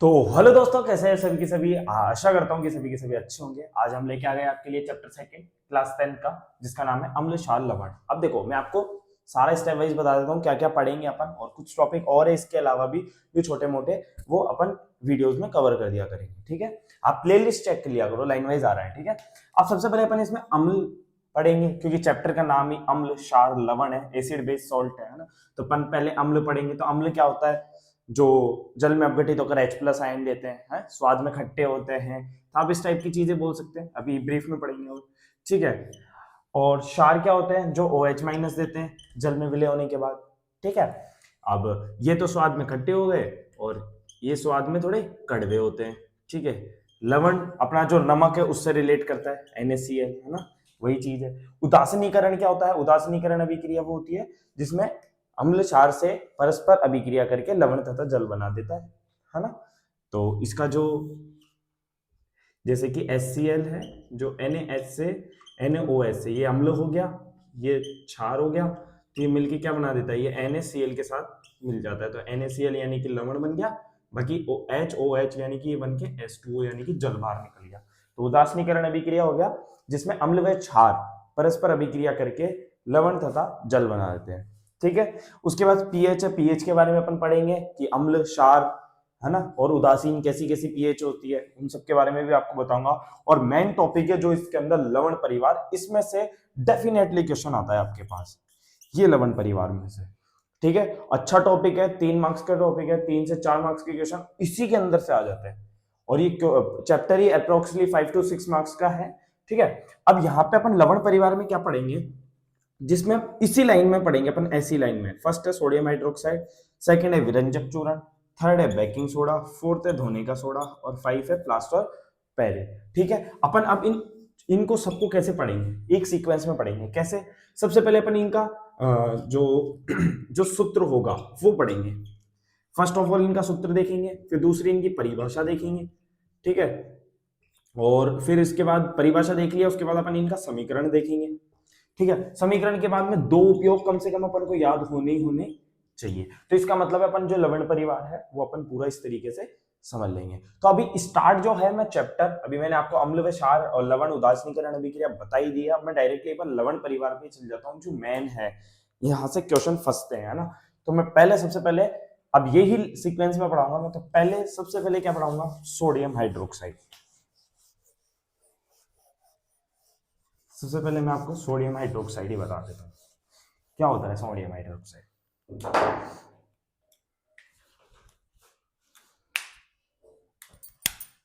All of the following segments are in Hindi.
तो हेलो दोस्तों, कैसे हैं सभी के सभी। आशा करता हूँ कि सभी के सभी अच्छे होंगे। आज हम लेके आ गए आपके लिए चैप्टर सेकंड क्लास 10 का, जिसका नाम है अम्ल क्षार लवण। अब देखो, मैं आपको सारा स्टेप वाइज बता देता हूँ क्या क्या पढ़ेंगे अपन, और कुछ टॉपिक और है इसके अलावा भी जो छोटे मोटे, वो अपन वीडियोज में कवर कर दिया करेंगे। ठीक है, आप प्ले लिस्ट चेक कर लिया करो, लाइन वाइज आ रहा है। ठीक है, अब सबसे पहले अपन इसमें अम्ल पढ़ेंगे, क्योंकि चैप्टर का नाम ही अम्ल क्षार लवण है, एसिड बेस सॉल्ट है ना। तो अपन पहले अम्ल पढ़ेंगे। तो अम्ल क्या होता है? जो जल में अपघटित होकर H प्लस आयन देते हैं, स्वाद में खट्टे होते हैं। तो आप इस टाइप की चीजें बोल सकते हैं, अभी ब्रीफ में पढ़ेंगे। और ठीक है, और क्षार क्या होते हैं? जो OH माइनस देते हैं जल में विलय होने के बाद। ठीक है, अब ये तो स्वाद में खट्टे हो गए, और ये स्वाद में थोड़े कड़वे होते हैं। ठीक है, लवण अपना जो नमक है उससे रिलेट करता है, NaCl है ना, वही चीज है। उदासीनीकरण क्या होता है? उदासीनीकरण अभिक्रिया वो होती है जिसमें अम्ल क्षार से परस्पर अभिक्रिया करके लवण तथा जल बना देता है ना। तो इसका जो, जैसे कि HCl है, जो NaH से NaOH से ये अम्ल हो गया, ये क्षार हो गया, तो ये मिलके क्या बना देता है? ये NaCl के साथ मिल जाता है, तो NaCl यानी कि लवण बन गया। बाकी OH यानी कि ये बन के H2O यानी कि जल बाहर निकल गया। तो उदासीनीकरण अभिक्रिया हो गया जिसमें अम्ल व क्षार परस्पर अभिक्रिया करके लवण तथा जल बना देते हैं। ठीक है, उसके बाद पीएच है। पीएच के बारे में अपन पढ़ेंगे कि अम्ल, क्षार, है ना, और उदासीन कैसी कैसी पीएच होती है, उन सब के बारे में भी आपको बताऊंगा। और मेन टॉपिक है जो इसके अंदर, लवण परिवार। इसमें से डेफिनेटली क्वेश्चन आता है आपके पास, ये लवण परिवार में से। ठीक है, अच्छा टॉपिक है, 3 मार्क्स का टॉपिक है, 3 से 4 मार्क्स के क्वेश्चन इसी के अंदर से आ जाते हैं। और ये chapter he approximately 5 to 6 marks का है। ठीक है, अब यहाँ पे अपन लवण परिवार में क्या पढ़ेंगे, जिसमें इसी लाइन में पढ़ेंगे अपन, ऐसी लाइन में। फर्स्ट है सोडियम हाइड्रोक्साइड, सेकंड है विरंजक चूर्ण, थर्ड है बेकिंग सोडा, फोर्थ है धोने का सोडा, और 5 है प्लास्टर पेरे। ठीक है, अपन अब इनको सबको कैसे पढ़ेंगे? एक सीक्वेंस में पढ़ेंगे। कैसे? सबसे पहले अपन इनका जो जो सूत्र होगा वो पढ़ेंगे। फर्स्ट ऑफ ऑल इनका सूत्र देखेंगे, फिर दूसरी इनकी परिभाषा देखेंगे। ठीक है, और फिर इसके बाद परिभाषा देख लिया, उसके बाद अपन इनका समीकरण देखेंगे। ठीक है, समीकरण के बाद में दो उपयोग कम से कम अपन को याद होने ही होने चाहिए। तो इसका मतलब है अपन जो लवण परिवार है वो अपन पूरा इस तरीके से समझ लेंगे। तो अभी स्टार्ट जो है, मैं चैप्टर, अभी मैंने आपको अम्ल व क्षार और लवण उदासीनीकरण अभिक्रिया बता ही दिया। अब मैं डायरेक्टली अपन लवण परिवार पे चल जाता हूँ, जो मेन है, यहाँ से क्वेश्चन फंसते हैं, है ना। तो मैं पहले, सबसे पहले, अब यही सीक्वेंस में पढ़ाऊंगा मैं। तो पहले, सबसे पहले क्या पढ़ाऊंगा? Sodium hydroxide. सबसे पहले मैं आपको सोडियम हाइड्रोक्साइड ही बता देता हूँ, क्या होता है सोडियम हाइड्रोक्साइड।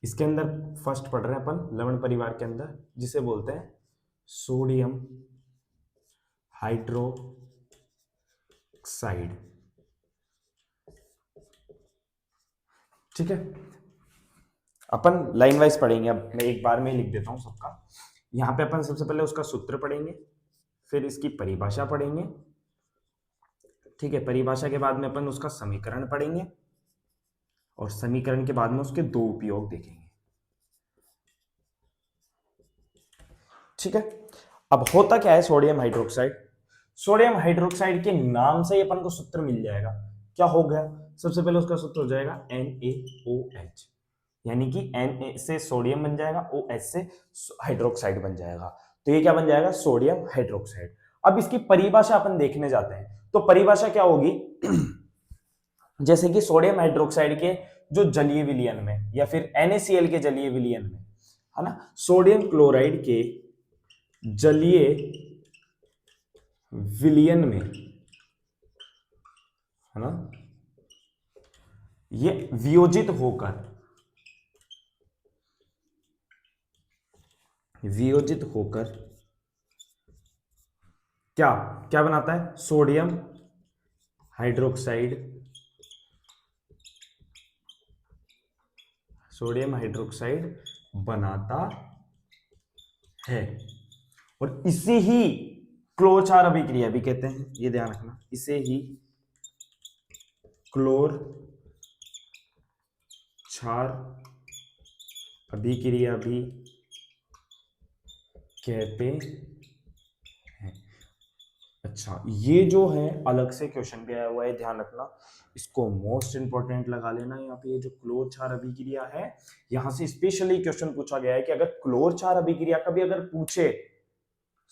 इसके अंदर फर्स्ट पढ़ रहे हैं अपन लवण परिवार के अंदर, जिसे बोलते हैं सोडियम हाइड्रोक्साइड। ठीक है, अपन लाइन वाइज पढ़ेंगे। अब मैं एक बार में लिख देता हूं सबका। यहां पे अपन सबसे पहले उसका सूत्र पढ़ेंगे, फिर इसकी परिभाषा पढ़ेंगे। ठीक है, परिभाषा के बाद में अपन उसका समीकरण पढ़ेंगे, और समीकरण के बाद में उसके दो उपयोग देखेंगे। ठीक है, अब होता क्या है सोडियम हाइड्रोक्साइड? सोडियम हाइड्रोक्साइड के नाम से ही अपन को सूत्र मिल जाएगा। क्या हो गया? सबसे पहले उसका सूत्र हो जाएगा NaOH, यानी कि Na से सोडियम बन जाएगा, OH से हाइड्रोक्साइड बन जाएगा। तो ये क्या बन जाएगा? Sodium hydroxide. अब इसकी परिभाषा अपन देखने जाते हैं। तो परिभाषा क्या होगी? जैसे कि सोडियम हाइड्रोक्साइड के जो जलीय विलयन में, या फिर NaCl के जलीय विलयन में, है ना, सोडियम क्लोराइड के जलीय विलयन में, है ना, ये वियोजित होकर क्या क्या बनाता है? सोडियम हाइड्रोक्साइड, सोडियम हाइड्रोक्साइड बनाता है। और इसे ही क्लोरक्षार अभिक्रिया भी कहते हैं, ये ध्यान रखना। इसे ही क्लोर क्षार अभिक्रिया भी कहते हैं। अच्छा, अच्छा, ये जो है अलग से क्वेश्चन भी आया हुआ है, ध्यान रखना, इसको मोस्ट इंपोर्टेंट लगा लेना। यहाँ पे ये जो क्लोर क्षार अभिक्रिया है, यहाँ से स्पेशली क्वेश्चन पूछा गया है कि अगर क्लोर क्षार अभिक्रिया का भी अगर पूछे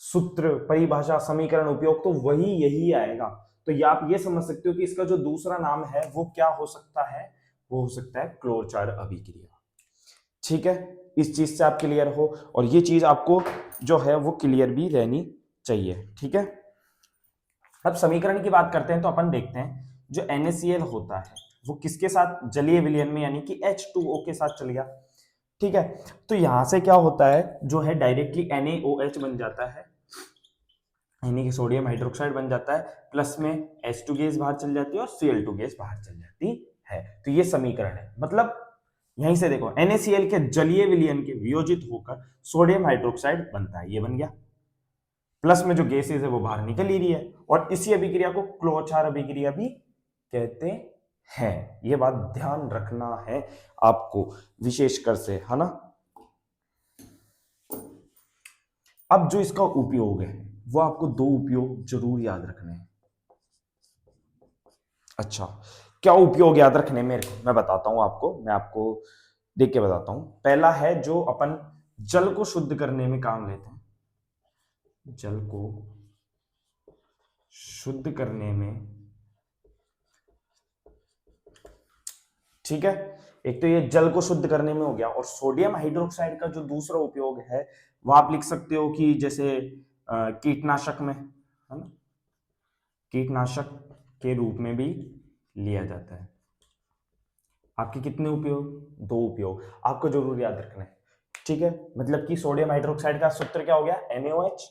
सूत्र, परिभाषा, समीकरण, उपयोग, तो वही यही आएगा। तो ये आप ये समझ सकते हो कि इसका जो दूसरा नाम है वो क्या हो सकता है, वो हो सकता है क्लोर क्षार अभिक्रिया। ठीक है, इस चीज से आप क्लियर हो, और ये चीज आपको जो है वो क्लियर भी रहनी चाहिए। ठीक है, अब समीकरण की बात करते हैं तो अपन देखते हैं जो NaCl होता है वो किसके साथ, जलीय विलयन में, यानी कि H2O के साथ चल गया। ठीक है, तो यहां से क्या होता है, जो है डायरेक्टली NaOH बन जाता है, यानी कि सोडियम हाइड्रोक्साइड बन जाता है, प्लस में H2 गैस बाहर चल जाती है और Cl2 गैस बाहर चल जाती है। तो ये समीकरण है, मतलब यहीं से देखो NaCl के जलीय विलयन के वियोजित होकर सोडियम हाइड्रोक्साइड बनता है, ये बन गया, प्लस में जो गैसेज है वो बाहर निकल ही रही है, और इसी अभिक्रिया को क्लोर क्षार अभिक्रिया भी कहते हैं। ये बात ध्यान रखना है आपको विशेषकर से, है ना। अब जो इसका उपयोग है वो आपको दो उपयोग जरूर याद रखने हैं। अच्छा, क्या उपयोग याद रखने, मेरे को मैं बताता हूं आपको, मैं आपको देख के बताता हूं। पहला है जो अपन जल को शुद्ध करने में काम लेते हैं, जल को शुद्ध करने में, ठीक है, एक तो ये जल को शुद्ध करने में हो गया, और सोडियम हाइड्रोक्साइड का जो दूसरा उपयोग है वो आप लिख सकते हो कि जैसे कीटनाशक में, है ना, कीटनाशक के रूप में भी लिया जाता है। आपके कितने उपयोग, दो उपयोग आपको जरूर याद रखना है। ठीक है, मतलब कि सोडियम हाइड्रोक्साइड का सूत्र क्या हो गया, NaOH,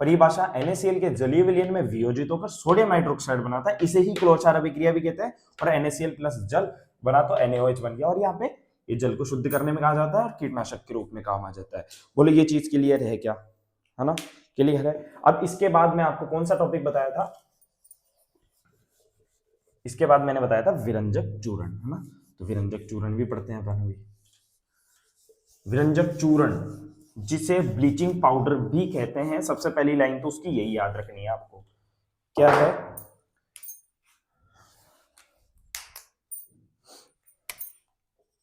परिभाषा NaCl के जलीय विलयन में वियोजित होकर सोडियम हाइड्रोक्साइड बनाता है, इसे ही क्लोर क्षार अभिक्रिया भी कहते हैं, और NaCl प्लस जल बना तो NaOH बन गया, और यहाँ पे ये जल को शुद्ध करने में कहा जाता है और कीटनाशक के रूप में काम आ जाता है। बोलो ये चीज क्लियर है क्या, है ना, क्लियर है। अब इसके बाद मैं आपको कौन सा टॉपिक बताया था, इसके बाद मैंने बताया था विरंजक चूर्ण, है ना, तो विरंजक चूर्ण भी पढ़ते हैं अपन अभी। विरंजक चूर्ण जिसे ब्लीचिंग पाउडर भी कहते हैं, सबसे पहली लाइन तो उसकी यही याद रखनी है आपको, क्या है,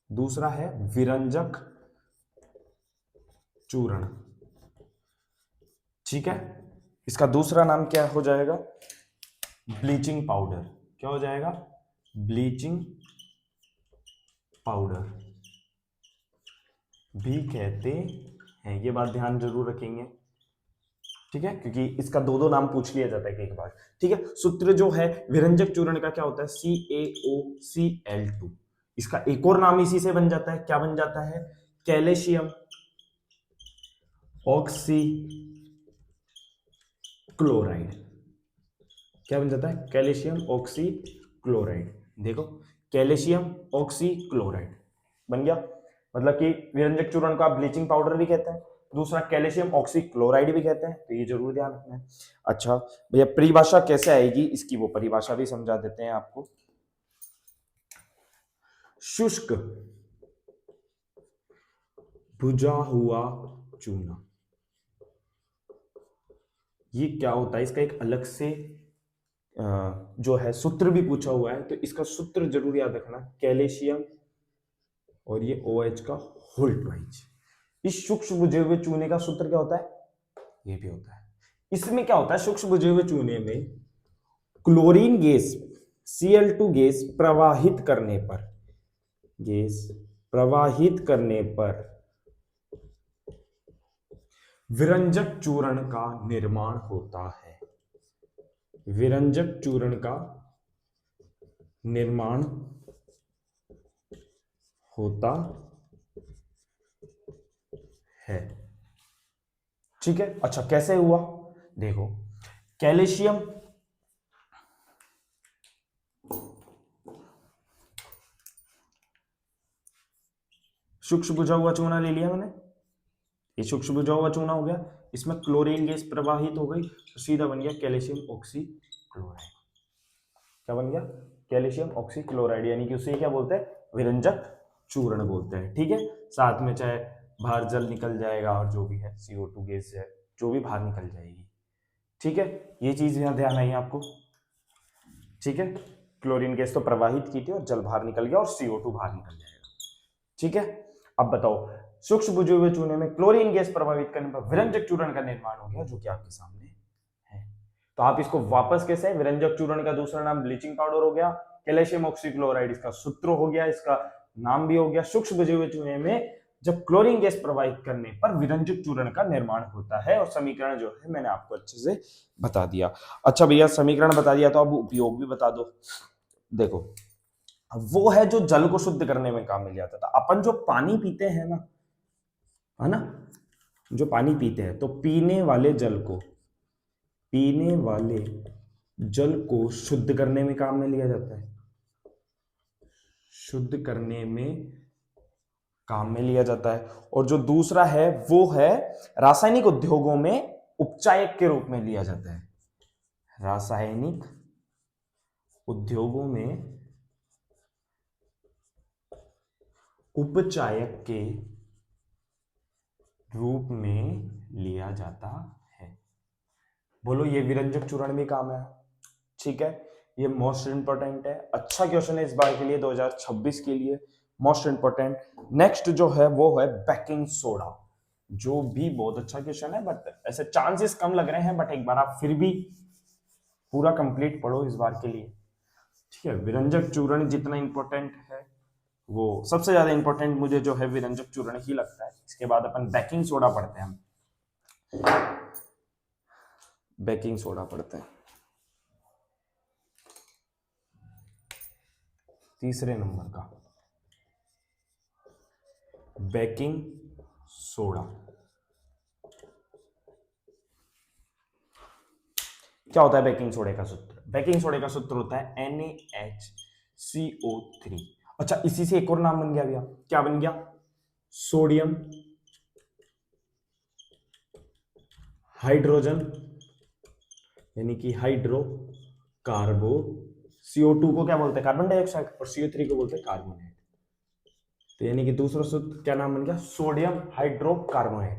दूसरा है विरंजक चूर्ण। ठीक है, इसका दूसरा नाम क्या हो जाएगा, ब्लीचिंग पाउडर। क्या हो जाएगा, ब्लीचिंग पाउडर भी कहते हैं, ये बात ध्यान जरूर रखेंगे। ठीक है, क्योंकि इसका दो दो नाम पूछ लिया जाता है एक बार। ठीक है, सूत्र जो है विरंजक चूर्ण का क्या होता है, CaOCl2। इसका एक और नाम इसी से बन जाता है, क्या बन जाता है, कैल्शियम ऑक्सी क्लोराइड। क्या बन जाता है, कैल्शियम ऑक्सी क्लोराइड। देखो, कैल्शियम ऑक्सी क्लोराइड बन गया, मतलब कि विरंजक चूर्ण को आप ब्लीचिंग पाउडर भी कहते हैं, दूसरा कैल्शियम ऑक्सी क्लोराइड भी कहते हैं, तो ये जरूर ध्यान रखना है। अच्छा भैया, परिभाषा कैसे आएगी इसकी, वो परिभाषा भी समझा देते हैं आपको। शुष्क भुजा हुआ चूना, ये क्या होता है, इसका एक अलग से जो है सूत्र भी पूछा हुआ है, तो इसका सूत्र जरूर याद रखना, कैल्शियम और ये OH का होल ट्वाइस। इस सूक्ष्म बुझे हुए चूने का सूत्र क्या होता है, ये भी होता है। इसमें क्या होता है, सूक्ष्म बुझे हुए चूने में क्लोरीन गैस Cl2 गैस प्रवाहित करने पर, गैस प्रवाहित करने पर विरंजक चूर्ण का निर्माण होता है, विरंजक चूर्ण का निर्माण होता है। ठीक है, अच्छा कैसे हुआ, देखो, कैल्शियम सूक्ष्म बुझा हुआ चूना ले लिया मैंने, ये सूक्ष्म बुझा हुआ चूना हो गया, इसमें क्लोरीन गैस प्रवाहित हो गई, तो सीधा बन गया कैल्शियम ऑक्सी क्लोराइड। क्या बन गया, कैल्शियम ऑक्सी क्लोराइड, यानी कि उसे क्या बोलते हैं, विरंजक चूर्ण बोलते हैं। ठीक है, साथ में चाहे बाहर जल निकल जाएगा और जो भी है CO2 गैस है जो भी बाहर निकल जाएगी। ठीक है, ये चीज यहाँ ध्यान आई आपको। ठीक है, क्लोरीन गैस तो प्रवाहित की थी और जल बाहर निकल गया और CO2 बाहर निकल जाएगा। ठीक है, अब बताओ सूक्ष्म बुझे हुए चूने में क्लोरीन गैस प्रभावित करने पर विरंजक चूर्ण का निर्माण हो गया, जो कि आपके सामने है। तो आप इसको वापस कैसे, विरंजक चूर्ण का दूसरा नाम ब्लीचिंग पाउडर हो गया, कैल्शियम ऑक्सीक्लोराइड इसका सूत्र हो गया, इसका नाम भी हो गया। सूक्ष्म बुझे हुए चूने में जब क्लोरीन गैस प्रवाहित करने पर विरंजक चूर्ण का निर्माण होता है, और समीकरण जो है मैंने आपको अच्छे से बता दिया। अच्छा भैया, समीकरण बता दिया तो अब उपयोग भी बता दो। देखो, वो है जो जल को शुद्ध करने में काम में लिया जाता था। अपन जो पानी पीते हैं ना, है ना, जो पानी पीते हैं, तो पीने वाले जल को शुद्ध करने में काम में लिया जाता है, शुद्ध करने में काम में लिया जाता है। और जो दूसरा है वो है रासायनिक उद्योगों में उपचायक के रूप में लिया जाता है। रासायनिक उद्योगों में उपचायक के रूप में लिया जाता है। बोलो, ये विरंजक चूर्ण भी काम है। ठीक है, ये मोस्ट इंपॉर्टेंट है, अच्छा क्वेश्चन है इस बार के लिए 2026 के लिए, मोस्ट इंपॉर्टेंट। नेक्स्ट जो है वो है बेकिंग सोडा, जो भी बहुत अच्छा क्वेश्चन है, बट ऐसे चांसेस कम लग रहे हैं, बट एक बार आप फिर भी पूरा कंप्लीट पढ़ो इस बार के लिए। ठीक है, विरंजक चूर्ण जितना इंपॉर्टेंट है, वो सबसे ज्यादा इंपॉर्टेंट मुझे जो है विरंजक चूर्ण ही लगता है। इसके बाद अपन बेकिंग सोडा पढ़ते हैं, हम बेकिंग सोडा पढ़ते हैं तीसरे नंबर का, बेकिंग सोडा। क्या होता है बेकिंग सोडे का सूत्र? बेकिंग सोडे का सूत्र होता है NaHCO3। अच्छा, इसी से एक और नाम बन गया भैया, क्या बन गया? सोडियम हाइड्रोजन, यानी कि हाइड्रोकार्बो। CO2 को क्या बोलते हैं? Carbon dioxide. और CO3 को बोलते हैं कार्बोनेट। तो यानी कि दूसरा सूत्र क्या नाम बन गया? सोडियम हाइड्रोकार्बोनेट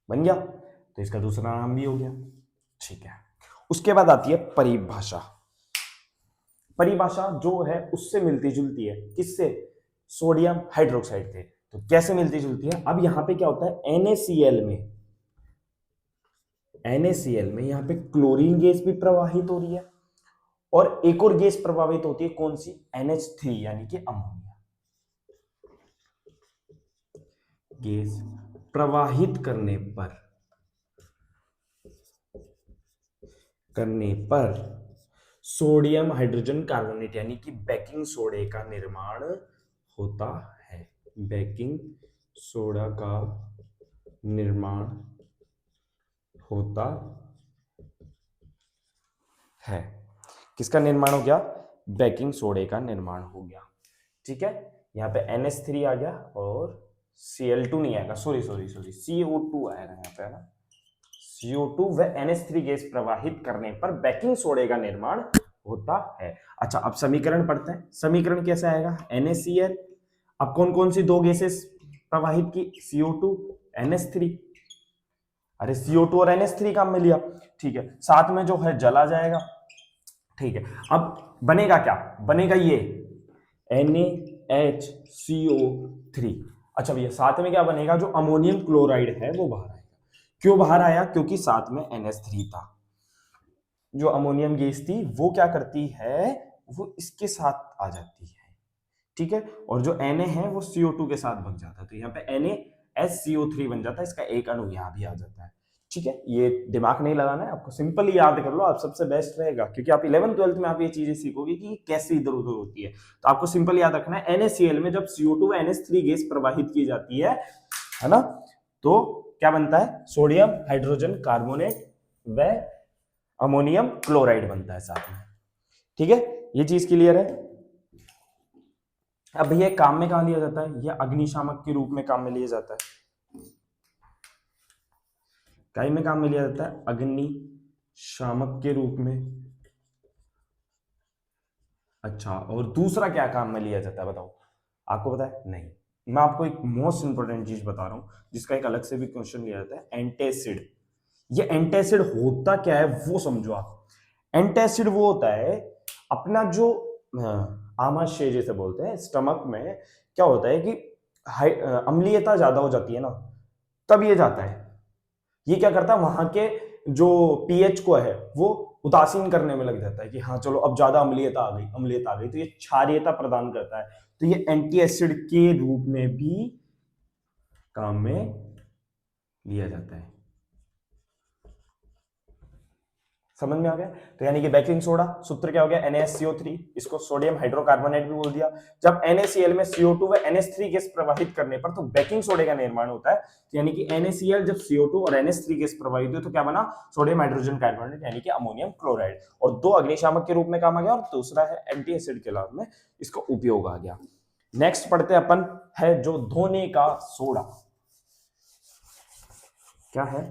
बन गया। तो इसका दूसरा नाम भी हो गया। ठीक है, उसके बाद आती है परिभाषा। परिभाषा जो है उससे मिलती जुलती है, किससे? सोडियम हाइड्रोक्साइड से। तो कैसे मिलती जुलती है? अब यहां पे क्या होता है, NaCl में यहां पे क्लोरीन गैस भी प्रवाहित हो रही है, और एक और गैस प्रभावित होती है, कौन सी? NH3 यानी कि अमोनिया गैस। प्रवाहित करने पर सोडियम हाइड्रोजन कार्बोनेट यानी कि बेकिंग सोडे का निर्माण होता है। बेकिंग सोडा का निर्माण होता है। किसका निर्माण हो गया? बेकिंग सोडे का निर्माण हो गया। ठीक है, यहाँ पे NH3 आ गया और Cl2 नहीं आएगा, सॉरी CO2 आएगा यहाँ पे, है ना। CO2 व NH3 गैस प्रवाहित करने पर बेकिंग सोडे का निर्माण होता है। अच्छा, अब समीकरण पढ़ते हैं। समीकरण कैसा आएगा? NaCl। अब कौन कौन सी दो गैसेस प्रवाहित की? CO2 NH3। अरे CO2 और NH3 काम में लिया। ठीक है, साथ में जो है जल आ जाएगा। ठीक है, अब बनेगा क्या? बनेगा ये NaHCO3। अच्छा भैया, साथ में क्या बनेगा? जो अमोनियम क्लोराइड है वो बाहर आएगा। क्यों बाहर आया? क्योंकि साथ में NH3 था। जो अमोनियम गैस थी वो क्या करती है, वो इसके साथ आ जाती है। ठीक है, और जो Na है वो CO2 के साथ बन जाता है, तो यहाँ पे NaSCO3 बन जाता है, इसका एक अणु यहाँ भी आ जाता है। ठीक है, ये दिमाग नहीं लगाना है आपको, सिंपल याद कर लो आप, सबसे बेस्ट रहेगा, क्योंकि आप 11th-12th में आप ये चीजें सीखोगे कि कैसे इधर उधर होती है। तो आपको सिंपल याद रखना है, NaCl में जब CO2 व NH3 गैस प्रवाहित की जाती है ना, तो क्या बनता है? सोडियम हाइड्रोजन कार्बोनेट व अमोनियम क्लोराइड बनता है साथ में। ठीक है, ये चीज क्लियर है। अब भैया काम में कहां लिया जाता है? यह अग्निशामक के रूप में काम में लिया जाता है। कई में काम में लिया जाता है? अग्निशामक के रूप में। अच्छा, और दूसरा क्या काम में लिया जाता है बताओ? आपको पता है? नहीं। मैं आपको एक मोस्ट इंपोर्टेंट चीज बता रहा हूं, जिसका एक अलग से भी क्वेश्चन लिया जाता है, एंटासिड। ये एंटासिड होता क्या है वो समझो आप। एंटासिड वो होता है अपना जो आमाशय जैसे बोलते हैं, स्टमक में क्या होता है कि अम्लीयता ज्यादा हो जाती है ना, तब ये जाता है। ये क्या करता है, वहां के जो पीएच को है वो उदासीन करने में लग जाता है कि हाँ चलो अब ज्यादा अम्लीयता आ गई, अम्लीयता आ गई, तो ये क्षारीयता प्रदान करता है। तो ये एंटी एसिड के रूप में भी काम में लिया जाता है। समझ में आ गया? तो यानी कि बेकिंग सोडा सूत्र क्या हो गया, NaSCO3, इसको सोडियम हाइड्रोकार्बोनेट भी बोल दिया। जब NaCl में CO2 व NH3 गैस प्रवाहित करने पर तो बेकिंग सोडे का निर्माण होता है। यानी कि NaCl जब CO2 और NH3 गैस प्रवाहित हुई तो क्या बना, सोडियम हाइड्रोजन कार्बोनेट यानी कि अमोनियम क्लोराइड, और दो अग्निशामक के रूप में काम आ गया, और दूसरा है एंटी एसिड के लाभ में इसका उपयोग आ गया। नेक्स्ट पढ़ते अपन है जो धोने का सोडा। क्या है,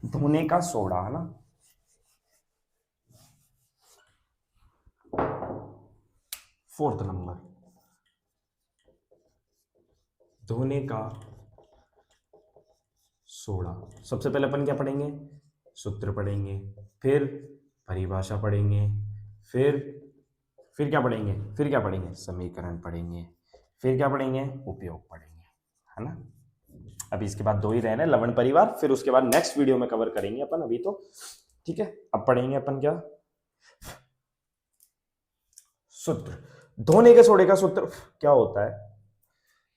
धोने का सोडा है ना। फोर्थ नंबर, धोने का सोडा। सबसे पहले अपन क्या पढ़ेंगे, सूत्र पढ़ेंगे, फिर परिभाषा पढ़ेंगे, फिर क्या पढ़ेंगे, फिर क्या पढ़ेंगे, समीकरण पढ़ेंगे, फिर क्या पढ़ेंगे, उपयोग पढ़ेंगे, है ना। अभी इसके बाद दो ही रहने, लवण परिवार, फिर उसके बाद नेक्स्ट वीडियो में कवर करेंगे अपन, अभी तो ठीक है। अब पढ़ेंगे अपन क्या, सूत्र। धोने के सोडे का सूत्र क्या होता है,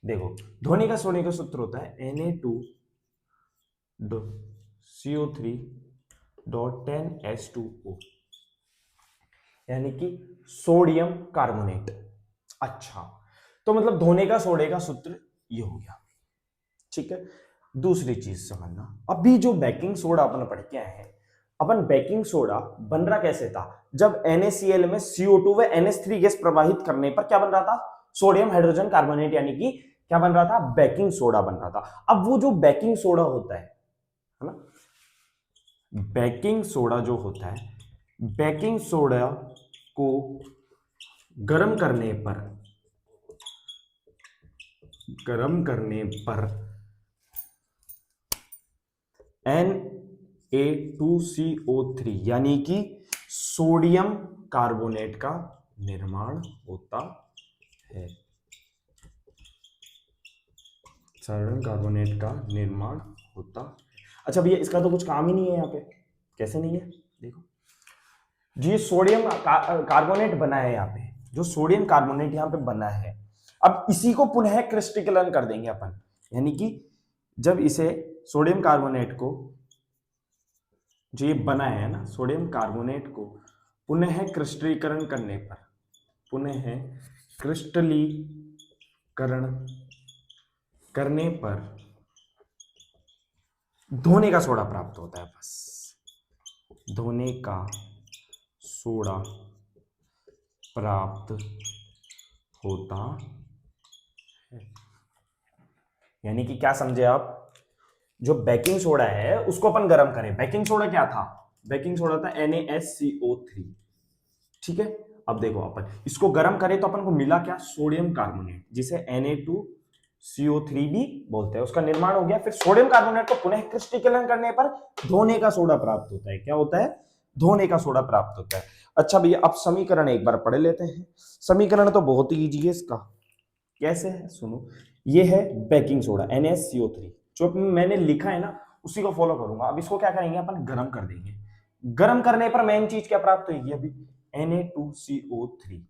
देखो धोने का सोडे का सूत्र होता है Na2CO3.10H2O, यानी कि सोडियम कार्बोनेट। अच्छा, तो मतलब धोने का सोडे का सूत्र ये हो गया, ठीक है। दूसरी चीज समझना, अभी जो बेकिंग सोडा अपन पढ़ के आए हैं, अपन बेकिंग सोडा बन रहा कैसे था, जब NaCl में CO2 व NH3 गैस प्रवाहित करने पर क्या बन रहा था, सोडियम हाइड्रोजन कार्बोनेट, यानी कि क्या बन रहा था, बेकिंग सोडा बन रहा था। अब वो जो बेकिंग सोडा होता है ना, बेकिंग सोडा जो होता है, बेकिंग सोडा को गर्म करने पर Na2CO3 यानी कि सोडियम कार्बोनेट का निर्माण होता है, सोडियम कार्बोनेट का निर्माण होता है। अच्छा भैया, इसका तो कुछ काम ही नहीं है यहाँ पे, कैसे नहीं है, देखो जी, सोडियम कार्बोनेट बना है यहाँ पे, जो सोडियम कार्बोनेट यहाँ पे बना है, अब इसी को पुनः क्रिस्टलीकरण कर देंगे अपन, यानी कि जब इसे सोडियम कार्बोनेट को, जो ये बना है ना सोडियम कार्बोनेट को पुनः क्रिस्टलीकरण करने पर, पुनः क्रिस्टलीकरण करने पर धोने का सोडा प्राप्त होता है, बस धोने का सोडा प्राप्त होता है। यानी कि क्या समझे आप, जो बेकिंग सोडा है उसको अपन गर्म करें, बेकिंग सोडा क्या था, बेकिंग सोडा था NaSCO3, ठीक है। अब देखो अपन इसको गर्म करें तो अपन को मिला क्या, सोडियम कार्बोनेट, जिसे Na2CO3 भी बोलते हैं, उसका निर्माण हो गया। फिर सोडियम कार्बोनेट को पुनः क्रिस्टलीकरण करने पर धोने का सोडा प्राप्त होता है, क्या होता है, धोने का सोडा प्राप्त होता है। अच्छा भैया, अब समीकरण एक बार पढ़ लेते हैं। समीकरण तो बहुत ही इजी है इसका, कैसे है सुनो, ये है बेकिंग सोडा NaCO3, जो मैंने लिखा है ना उसी को फॉलो करूंगा। अब इसको क्या करेंगे अपन, गर्म कर देंगे, गर्म करने पर मेन चीज क्या प्राप्त होगी, अभी Na2CO3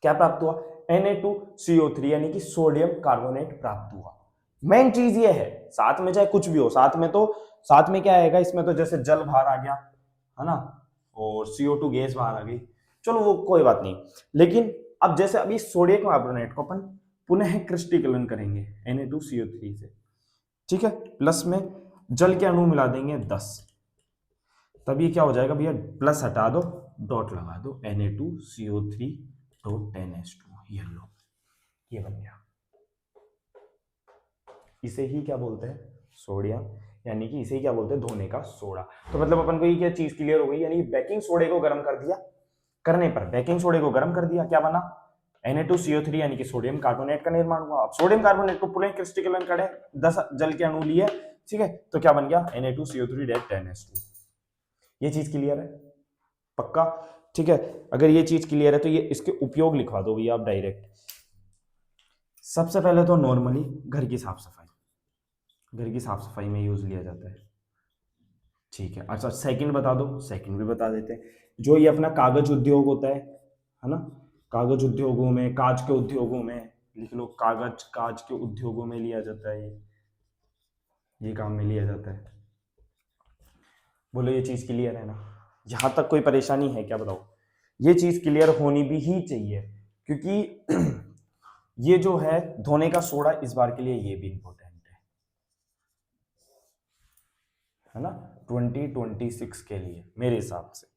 क्या प्राप्त हुआ, Na2CO3 यानी कि सोडियम कार्बोनेट प्राप्त हुआ। मेन चीज ये है, साथ में चाहे कुछ भी हो, साथ में क्या आएगा इसमें, तो जैसे जल बाहर आ गया है ना, और CO2 गैस बाहर आ गई, चलो वो कोई बात नहीं। लेकिन अब जैसे अभी सोडियम कार्बोनेट को अपन पुनः क्रिस्टलीकरण करेंगे Na2CO3 से, ठीक है, प्लस में जल के अणु मिला देंगे 10, तब ये क्या हो जाएगा भैया, प्लस हटा दो, डॉट लगा दो, Na2CO3.10H2, ये लो, ये बन गया। इसे ही क्या बोलते हैं, सोडियम, यानी कि इसे ही क्या बोलते हैं, धोने का सोडा। तो मतलब अपन को ये क्या चीज क्लियर हो गई, यानी बेकिंग सोडे को गर्म कर दिया, करने पर बेकिंग सोडे को गर्म कर दिया, क्या बना, Na2CO3 यानी कि सोडियम कार्बोनेट का निर्माण हुआ। अब सोडियम कार्बोनेट को पुनः क्रिस्टलीकरण करें, 10 जल के अणु लिए, ठीक है, तो क्या बन गया Na2CO3 10S2। ये चीज क्लियर है पक्का? ठीक है, अगर ये चीज क्लियर है तो ये इसके उपयोग लिखवा दो भैया आप डायरेक्ट। सबसे पहले तो नॉर्मली घर की साफ सफाई, घर की साफ सफाई में यूज लिया जाता है, ठीक है। अच्छा सेकंड बता दो, सेकंड भी बता देते हैं। जो ये अपना कागज उद्योग होता है ना, कागज उद्योगों में, कांच के उद्योगों में, लिख लो कागज कांच के उद्योगों में लिया जाता है, ये काम में लिया जाता है। बोलो ये चीज क्लियर है ना? यहां तक कोई परेशानी है क्या बताओ? ये चीज क्लियर होनी भी ही चाहिए, क्योंकि ये जो है धोने का सोडा इस बार के लिए ये भी इंपॉर्टेंट है ना, 2026 के लिए मेरे हिसाब से।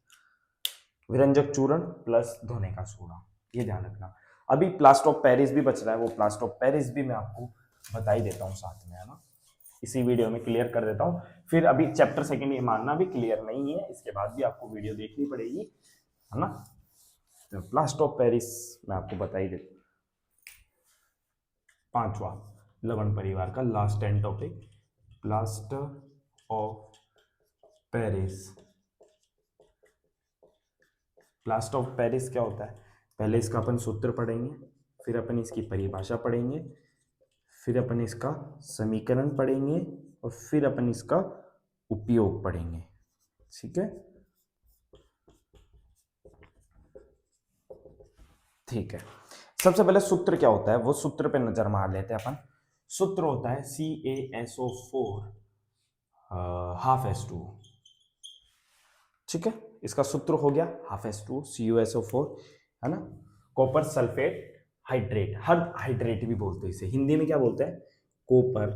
विरंजक चूर्ण प्लस धोने का सोडा, ये ध्यान रखना। अभी प्लास्टर ऑफ पेरिस भी बच रहा है, वो प्लास्टर ऑफ पेरिस भी मैं आपको बता ही देता हूँ साथ में, है ना, इसी वीडियो में क्लियर कर देता हूँ। फिर अभी चैप्टर सेकंड ये मानना भी क्लियर नहीं है, इसके बाद भी आपको वीडियो देखनी पड़ेगी, है ना। तो प्लास्टर ऑफ पेरिस मैं आपको बता ही देता हूँ। पांचवा लवण परिवार का last 10 topic, plaster of Paris. Plaster of Paris क्या होता है? पहले इसका अपन सूत्र पढ़ेंगे, फिर अपन इसकी परिभाषा पढ़ेंगे, फिर अपन इसका समीकरण पढ़ेंगे, और फिर अपन इसका उपयोग पढ़ेंगे, ठीक है। ठीक है, सबसे पहले सूत्र क्या होता है वो सूत्र पे नजर मार लेते हैं अपन। सूत्र होता है CaSO4 ½ H2O, ठीक है। इसका सूत्र हो गया ½ H2O CuSO4, है ना। कॉपर सल्फेट हाइड्रेट, हर हाइड्रेट भी बोलते हैं इसे, हिंदी में क्या बोलते हैं? कॉपर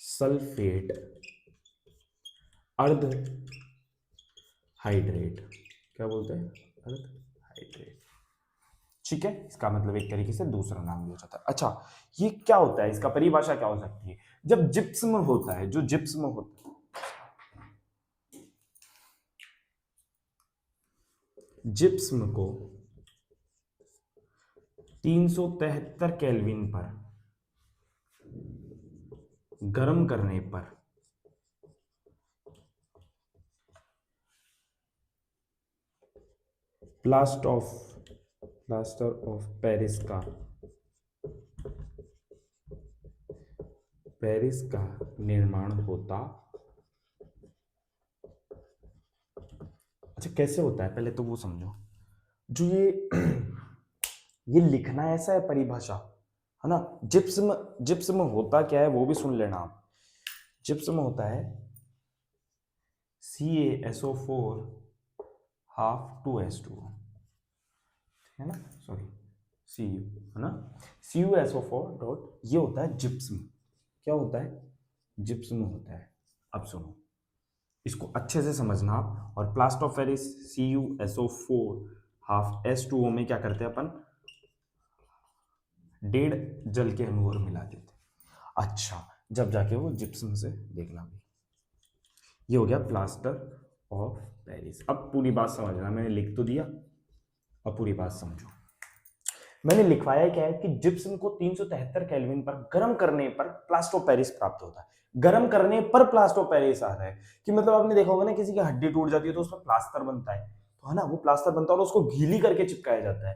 सल्फेट अर्ध हाइड्रेट, क्या बोलते हैं? अर्ध हाइड्रेट, ठीक है। इसका मतलब एक तरीके से दूसरा नाम भी हो जाता है। अच्छा ये क्या होता है, इसका परिभाषा क्या हो सकती है? जब जिप्सम होता है, जो जिप्सम होता है, जिप्सम को 373 केल्विन पर गर्म करने पर प्लास्टर ऑफ पेरिस का निर्माण होता। अच्छा कैसे होता है पहले तो वो समझो। जो ये लिखना ऐसा है परिभाषा, है ना। जिप्सम होता क्या है वो भी सुन लेना आप। जिप्सम होता है CaSO4 ½ 2H2O, है ना, सॉरी Cu, है ना, CuSO4 डॉट, ये होता है जिप्सम। क्या होता है? जिप्सम होता है। अब सुनो इसको अच्छे से समझना आप। और plaster of Paris CuSO4 ½ H2O में क्या करते हैं अपन? 1.5 जल के अणु और मिला देते। अच्छा जब जाके वो जिप्सम से देखना भी। ये हो गया प्लास्टर ऑफ पेरिस। अब पूरी बात समझना, मैंने लिख तो दिया, अब पूरी बात समझो। मैंने लिखवाया क्या है कि जिप्सम को 373 केल्विन पर गर्म करने पर प्लास्टर ऑफ पेरिस प्राप्त होता है। गर्म करने पर प्लास्टर ऑफ पेरिस आ रहा है कि मतलब आपने देखा होगा ना, किसी की हड्डी टूट जाती है तो उसमें प्लास्टर बनता है, तो है ना, वो प्लास्टर बनता है और उसको गीली करके चिपकाया जाता है।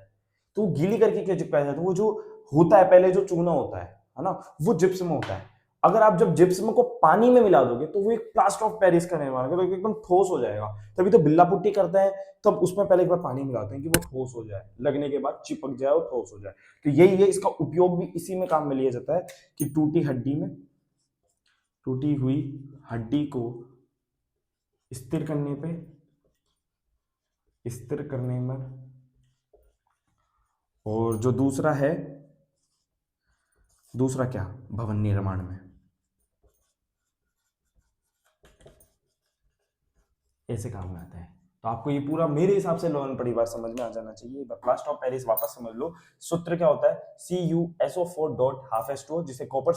तो गीली करके क्यों चिपकाया जाता है? वो जो होता है पहले जो चूना होता है ना, वो जिप्सम होता है। अगर आप जब जिप्सम को पानी में मिला दोगे तो वो एक प्लास्टर ऑफ पेरिस का निर्माण करेगा, तो एकदम ठोस हो जाएगा। तभी तो बिल्ला पुट्टी करते हैं, तब उसमें पहले एक बार पानी मिलाते हैं कि वो ठोस हो जाए, लगने के बाद चिपक जाए और ठोस हो जाए। तो यही है, इसका उपयोग भी इसी में काम में लिया जाता है कि टूटी हुई हड्डी को स्थिर करने में, और जो दूसरा क्या, भवन निर्माण में, ऐसे काम में आता है। तो आपको ये पूरा मेरे हिसाब से लवण परिवार समझ में आ जाना चाहिए। प्लास्टर ऑफ पेरिस वापस समझ लो। सूत्र क्या होता है? CuSO4 डॉट ½ H2O, जिसे कॉपर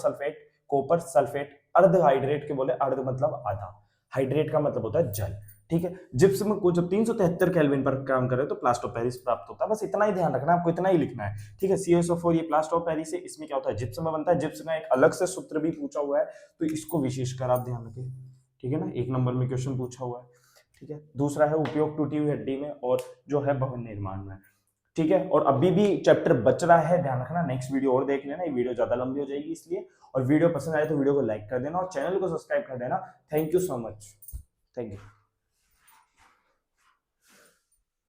सल्फेट अर्ध हाइड्रेट के बोले, अर्ध मतलब आधा, हाइड्रेट का मतलब होता है जल, ठीक है। जिप्सम को जब 373 केल्विन पर काम करे तो प्लास्टर ऑफ पेरिस प्राप्त होता है। बस इतना ही ध्यान रखना है, आपको इतना ही लिखना है, ठीक है। CaSO4 ये प्लास्टर ऑफ पेरिस है, इसमें क्या होता है, जिप्सम में बनता है। जिप्सम का एक अलग से सूत्र भी पूछा हुआ है, तो इसको विशेषकर आप ध्यान रखें, ठीक है ना। 1 नंबर में क्वेश्चन पूछा हुआ है, ठीक है। दूसरा है उपयोग टूटी हुई हड्डी में और जो है भवन निर्माण में, ठीक है। और अभी भी चैप्टर बच रहा है, ध्यान रखना। नेक्स्ट वीडियो और देख लेना, ये वीडियो ज्यादा लंबी हो जाएगी इसलिए। और वीडियो पसंद आए तो वीडियो को लाइक कर देना और चैनल को सब्सक्राइब कर देना। Thank you so much, thank you.